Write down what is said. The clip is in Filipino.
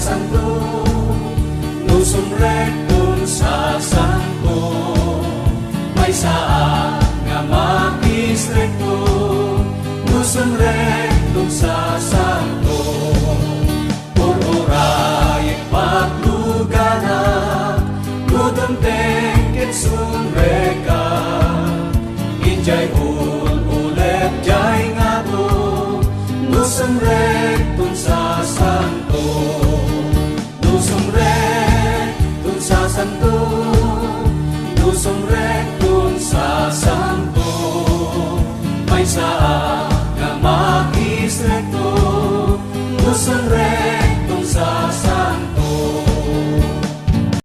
santo, lusong rekton sa santo, may saa nga makisrekto, lusong rekton sa santo. Uray paglugana, gudom tengket sunreka, injay ulet jay ngato, lusong rekton sa santo, lusong rekton sa santo, lusong rekton sa santo, may saa nga makisrekto, lusong rekton